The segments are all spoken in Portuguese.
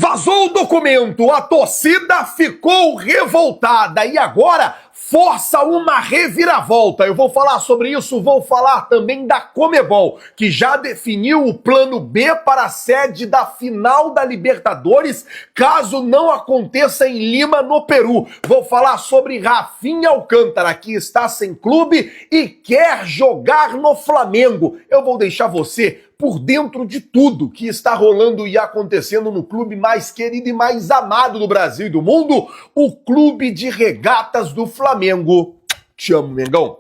Vazou o documento, a torcida ficou revoltada e agora força uma reviravolta. Eu vou falar sobre isso, vou falar também da Conmebol, que já definiu o plano B para a sede da final da Libertadores, caso não aconteça em Lima, no Peru. Vou falar sobre Rafinha Alcântara, que está sem clube e quer jogar no Flamengo. Eu vou deixar você por dentro de tudo que está rolando e acontecendo no clube mais querido e mais amado do Brasil e do mundo, o Clube de Regatas do Flamengo. Te amo, Mengão.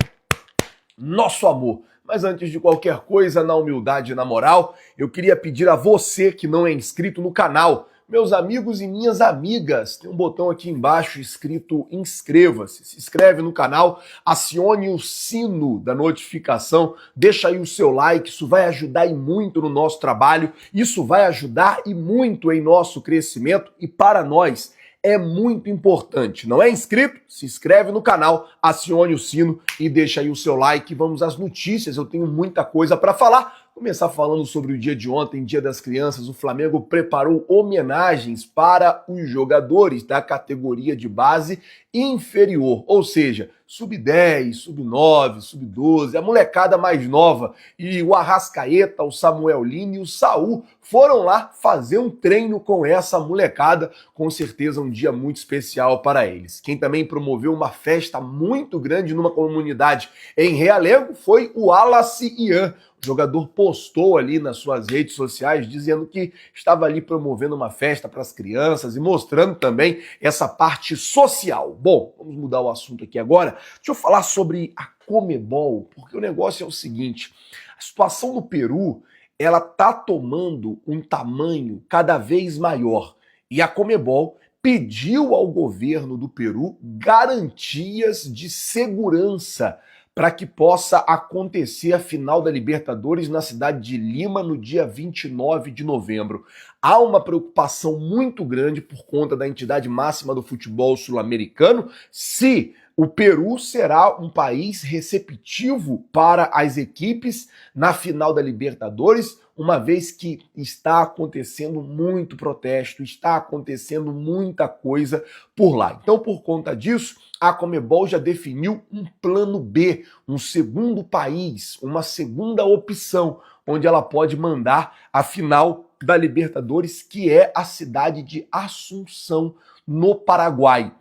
Nosso amor. Mas antes de qualquer coisa, na humildade e na moral, eu queria pedir a você que não é inscrito no canal, meus amigos e minhas amigas, tem um botão aqui embaixo escrito inscreva-se. Se inscreve no canal, acione o sino da notificação, deixa aí o seu like, isso vai ajudar e muito no nosso trabalho, isso vai ajudar e muito em nosso crescimento e para nós é muito importante. Não é inscrito? Se inscreve no canal, acione o sino e deixa aí o seu like. Vamos às notícias, eu tenho muita coisa para falar. Começar falando sobre o dia de ontem, Dia das Crianças. O Flamengo preparou homenagens para os jogadores da categoria de base inferior, ou seja, sub-10, sub-9, sub-12, a molecada mais nova. E o Arrascaeta, o Samuel Lino e o Saul foram lá fazer um treino com essa molecada. Com certeza um dia muito especial para eles. Quem também promoveu uma festa muito grande numa comunidade em Realengo foi o Wallace Ian. O jogador postou ali nas suas redes sociais dizendo que estava ali promovendo uma festa para as crianças e mostrando também essa parte social. Bom, vamos mudar o assunto aqui agora. Deixa eu falar sobre a Conmebol, porque o negócio é o seguinte, a situação no Peru, ela tá tomando um tamanho cada vez maior e a Conmebol pediu ao governo do Peru garantias de segurança para que possa acontecer a final da Libertadores na cidade de Lima no dia 29 de novembro. Há uma preocupação muito grande por conta da entidade máxima do futebol sul-americano se o Peru será um país receptivo para as equipes na final da Libertadores, uma vez que está acontecendo muito protesto, está acontecendo muita coisa por lá. Então, por conta disso, a Conmebol já definiu um plano B, um segundo país, uma segunda opção, onde ela pode mandar a final da Libertadores, que é a cidade de Assunção, no Paraguai.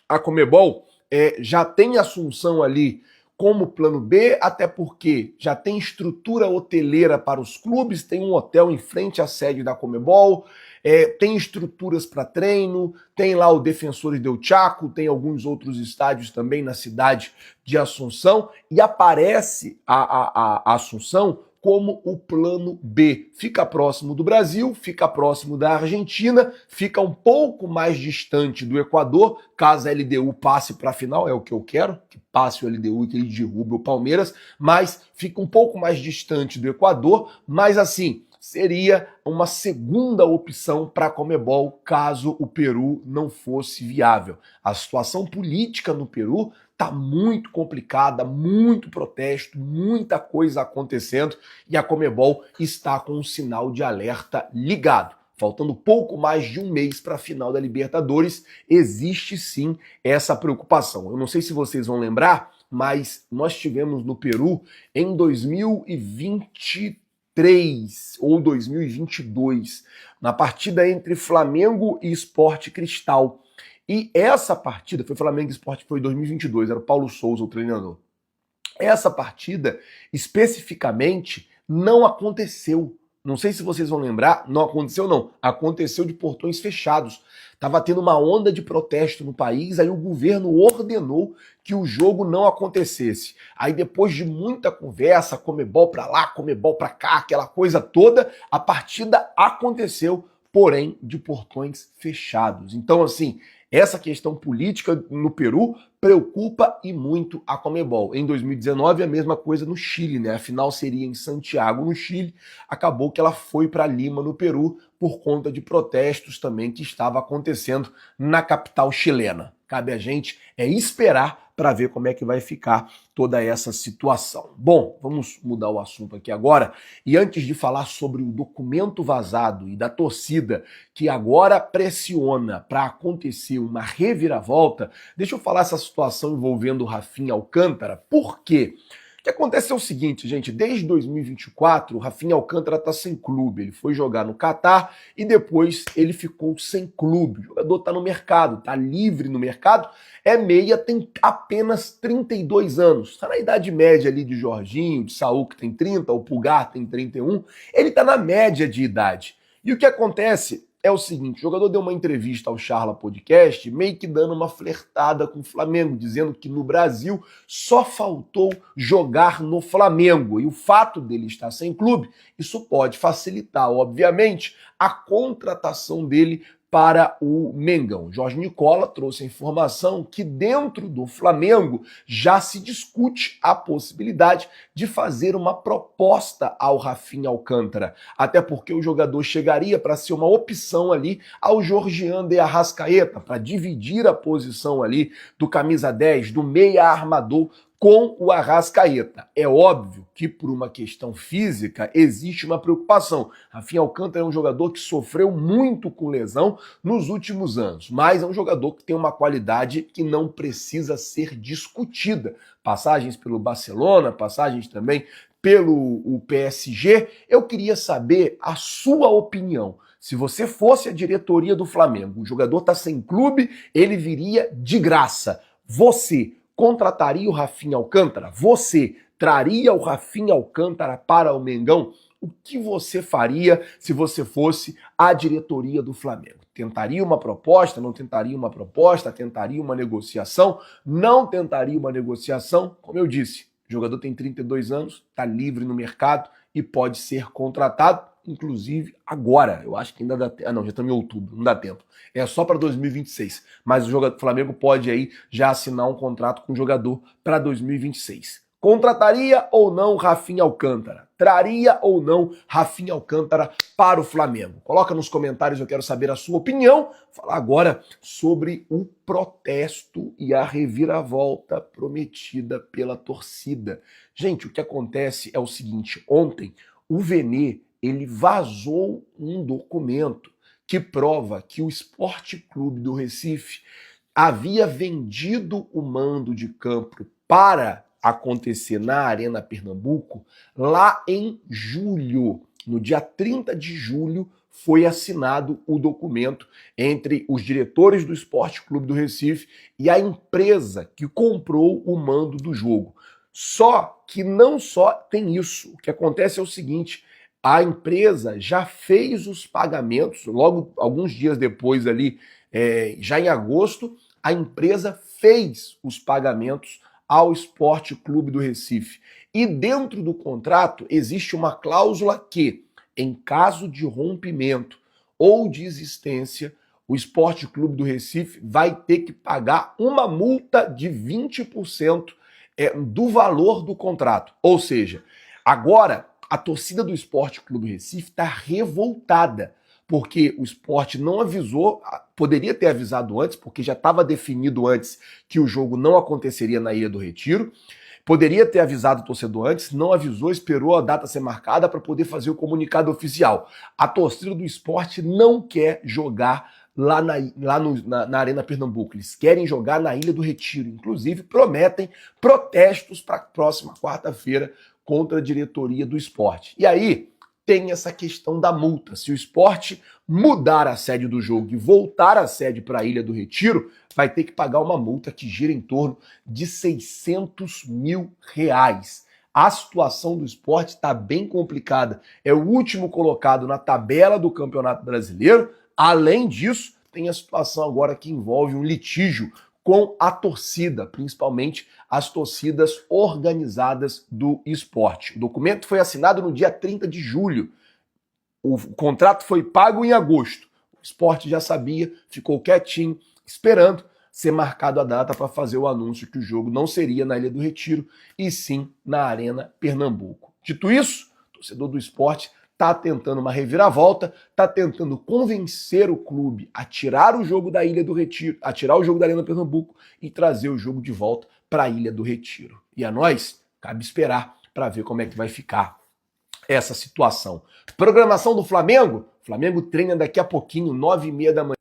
A Conmebol já tem Assunção ali como plano B, até porque já tem estrutura hoteleira para os clubes, tem um hotel em frente à sede da Conmebol, tem estruturas para treino, tem lá o Defensores del Chaco, tem alguns outros estádios também na cidade de Assunção, e aparece a Assunção como o plano B. Fica próximo do Brasil, fica próximo da Argentina, fica um pouco mais distante do Equador, caso a LDU passe para a final, é o que eu quero, que passe o LDU e que ele derrube o Palmeiras, mas fica um pouco mais distante do Equador, mas assim, seria uma segunda opção para a Conmebol caso o Peru não fosse viável. A situação política no Peru está muito complicada, muito protesto, muita coisa acontecendo e a Conmebol está com um sinal de alerta ligado. Faltando pouco mais de um mês para a final da Libertadores, existe sim essa preocupação. Eu não sei se vocês vão lembrar, mas nós tivemos no Peru em 2023 ou 2022, na partida entre Flamengo e Sport Cristal. E essa partida, foi Flamengo e Sport, foi em 2022, era o Paulo Souza o treinador. Essa partida, especificamente, não aconteceu. Não sei se vocês vão lembrar, não aconteceu não, aconteceu de portões fechados. Estava tendo uma onda de protesto no país, aí o governo ordenou que o jogo não acontecesse. Aí depois de muita conversa, Conmebol para lá, Conmebol para cá, aquela coisa toda, a partida aconteceu, porém de portões fechados. Então assim, essa questão política no Peru preocupa e muito a Conmebol. Em 2019, a mesma coisa no Chile, né? A final seria em Santiago, no Chile. Acabou que ela foi para Lima, no Peru, por conta de protestos também que estava acontecendo na capital chilena. Cabe a gente esperar para ver como é que vai ficar toda essa situação. Bom, vamos mudar o assunto aqui agora. E antes de falar sobre o documento vazado e da torcida que agora pressiona para acontecer uma reviravolta, deixa eu falar essa situação envolvendo o Rafinha Alcântara. Por quê? O que acontece é o seguinte, gente, desde 2024 o Rafinha Alcântara tá sem clube, ele foi jogar no Catar e depois ele ficou sem clube. O jogador tá no mercado, tá livre no mercado, é meia, tem apenas 32 anos, tá na idade média ali de Jorginho, de Saúl que tem 30, o Pulgar tem 31, ele tá na média de idade. E o que acontece é o seguinte, o jogador deu uma entrevista ao Charla Podcast, meio que dando uma flertada com o Flamengo, dizendo que no Brasil só faltou jogar no Flamengo. E o fato dele estar sem clube, isso pode facilitar, obviamente, a contratação dele para o Mengão. Jorge Nicola trouxe a informação que dentro do Flamengo já se discute a possibilidade de fazer uma proposta ao Rafinha Alcântara, até porque o jogador chegaria para ser uma opção ali ao Georgian de Arrascaeta, para dividir a posição ali do camisa 10, do meia armador, com o Arrascaeta. É óbvio que por uma questão física existe uma preocupação. Rafinha Alcântara é um jogador que sofreu muito com lesão nos últimos anos, mas é um jogador que tem uma qualidade que não precisa ser discutida. Passagens pelo Barcelona, passagens também pelo PSG. Eu queria saber a sua opinião. Se você fosse a diretoria do Flamengo, o jogador está sem clube, ele viria de graça. Você contrataria o Rafinha Alcântara? Você traria o Rafinha Alcântara para o Mengão? O que você faria se você fosse a diretoria do Flamengo? Tentaria uma proposta? Não tentaria uma proposta? Tentaria uma negociação? Não tentaria uma negociação? Como eu disse, o jogador tem 32 anos, está livre no mercado e pode ser contratado, inclusive agora. Eu acho que ainda dá tempo. Ah, não, já estamos em outubro, não dá tempo. É só para 2026. Mas o Flamengo pode aí já assinar um contrato com o jogador para 2026. Contrataria ou não Rafinha Alcântara? Traria ou não Rafinha Alcântara para o Flamengo? Coloca nos comentários, eu quero saber a sua opinião. Falar agora sobre o protesto e a reviravolta prometida pela torcida. Gente, o que acontece é o seguinte, ontem o Vene, ele vazou um documento que prova que o Sport Clube do Recife havia vendido o mando de campo para acontecer na Arena Pernambuco lá em julho. No dia 30 de julho foi assinado o documento entre os diretores do Sport Clube do Recife e a empresa que comprou o mando do jogo. Só que não só tem isso. O que acontece é o seguinte, a empresa já fez os pagamentos, logo alguns dias depois ali, já em agosto, a empresa fez os pagamentos ao Sport Clube do Recife. E dentro do contrato existe uma cláusula que, em caso de rompimento ou desistência, o Sport Clube do Recife vai ter que pagar uma multa de 20% do valor do contrato. Ou seja, agora a torcida do Sport Clube do Recife está revoltada, porque o Sport não avisou, poderia ter avisado antes, porque já estava definido antes que o jogo não aconteceria na Ilha do Retiro, poderia ter avisado o torcedor antes, não avisou, esperou a data ser marcada para poder fazer o comunicado oficial. A torcida do Sport não quer jogar lá na Arena Pernambuco, eles querem jogar na Ilha do Retiro, inclusive prometem protestos para a próxima quarta-feira contra a diretoria do Sport. E aí tem essa questão da multa. Se o Sport mudar a sede do jogo e voltar a sede para a Ilha do Retiro, vai ter que pagar uma multa que gira em torno de 600 mil reais. A situação do Sport está bem complicada. É o último colocado na tabela do Campeonato Brasileiro. Além disso, tem a situação agora que envolve um litígio com a torcida, principalmente as torcidas organizadas do esporte. O documento foi assinado no dia 30 de julho. O contrato foi pago em agosto. O esporte já sabia, ficou quietinho, esperando ser marcado a data para fazer o anúncio que o jogo não seria na Ilha do Retiro, e sim na Arena Pernambuco. Dito isso, o torcedor do esporte tá tentando uma reviravolta, tá tentando convencer o clube a tirar o jogo da Ilha do Retiro, a tirar o jogo da Arena Pernambuco e trazer o jogo de volta para a Ilha do Retiro. E a nós, cabe esperar para ver como é que vai ficar essa situação. Programação do Flamengo? Flamengo treina daqui a pouquinho, 9h30 da manhã.